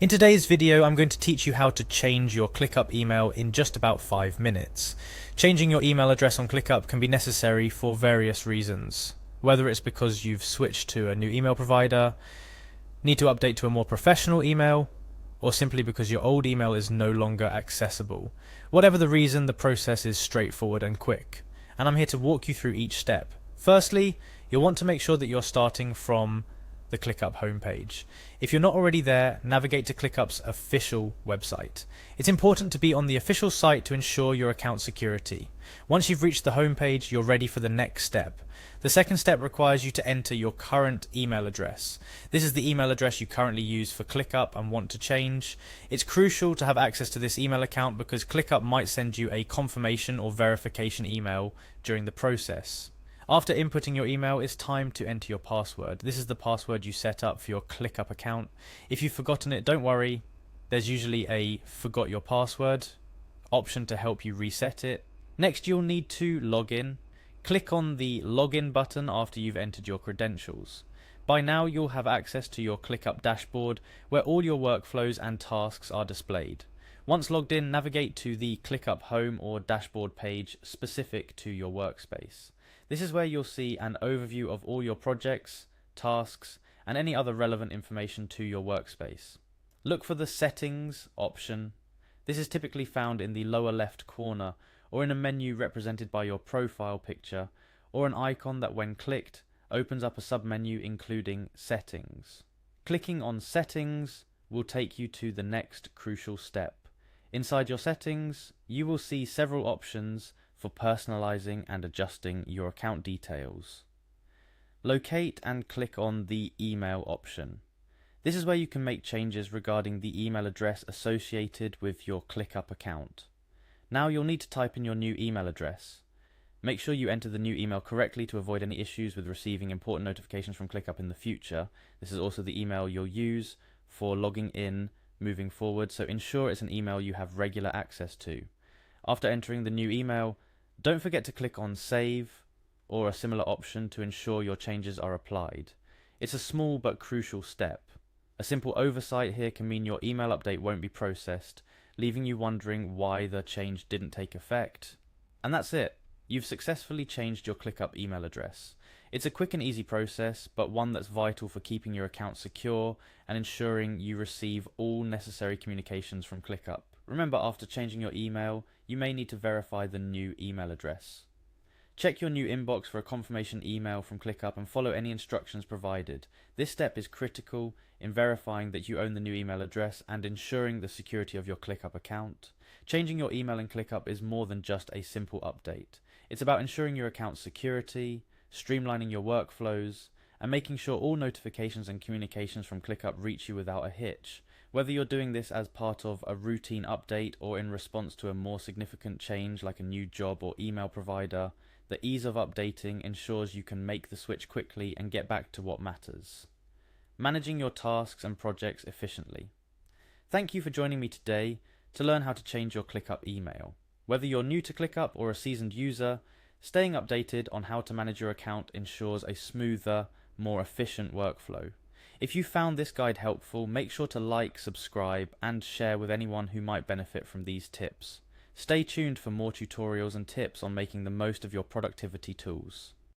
In today's video, I'm going to teach you how to change your Clickup email in just about 5 minutes. Changing your email address on Clickup can be necessary for various reasons, whether it's because you've switched to a new email provider, need to update to a more professional email, or simply because your old email is no longer accessible. Whatever the reason, the process is straightforward and quick, and I'm here to walk you through each step. Firstly, you'll want to make sure that you're starting from the Clickup homepage. If you're not already there, navigate to Clickup's official website. It's important to be on the official site to ensure your account security. Once you've reached the homepage, you're ready for the next step. The second step requires you to enter your current email address. This is the email address you currently use for Clickup and want to change. It's crucial to have access to this email account because Clickup might send you a confirmation or verification email during the process. After inputting your email, it's time to enter your password. This is the password you set up for your Clickup account. If you've forgotten it, don't worry. There's usually a forgot your password option to help you reset it. Next, you'll need to log in. Click on the login button after you've entered your credentials. By now, you'll have access to your Clickup dashboard where all your workflows and tasks are displayed. Once logged in, navigate to the Clickup home or dashboard page specific to your workspace. This is where you'll see an overview of all your projects, tasks, and any other relevant information to your workspace. Look for the Settings option. This is typically found in the lower left corner or in a menu represented by your profile picture or an icon that when clicked opens up a submenu including Settings. Clicking on Settings will take you to the next crucial step. Inside your settings, you will see several options for personalizing and adjusting your account details. Locate and click on the email option. This is where you can make changes regarding the email address associated with your Clickup account. Now you'll need to type in your new email address. Make sure you enter the new email correctly to avoid any issues with receiving important notifications from Clickup in the future. This is also the email you'll use for logging in moving forward, so ensure it's an email you have regular access to. After entering the new email, don't forget to click on Save or a similar option to ensure your changes are applied. It's a small but crucial step. A simple oversight here can mean your email update won't be processed, leaving you wondering why the change didn't take effect. And that's it. You've successfully changed your Clickup email address. It's a quick and easy process, but one that's vital for keeping your account secure and ensuring you receive all necessary communications from Clickup. Remember, after changing your email, you may need to verify the new email address. Check your new inbox for a confirmation email from Clickup and follow any instructions provided. This step is critical in verifying that you own the new email address and ensuring the security of your Clickup account. Changing your email in Clickup is more than just a simple update. It's about ensuring your account's security, streamlining your workflows, and making sure all notifications and communications from Clickup reach you without a hitch. Whether you're doing this as part of a routine update or in response to a more significant change like a new job or email provider, the ease of updating ensures you can make the switch quickly and get back to what matters. Managing your tasks and projects efficiently. Thank you for joining me today to learn how to change your Clickup email. Whether you're new to Clickup or a seasoned user, staying updated on how to manage your account ensures a smoother, more efficient workflow. If you found this guide helpful, make sure to like, subscribe, and share with anyone who might benefit from these tips. Stay tuned for more tutorials and tips on making the most of your productivity tools.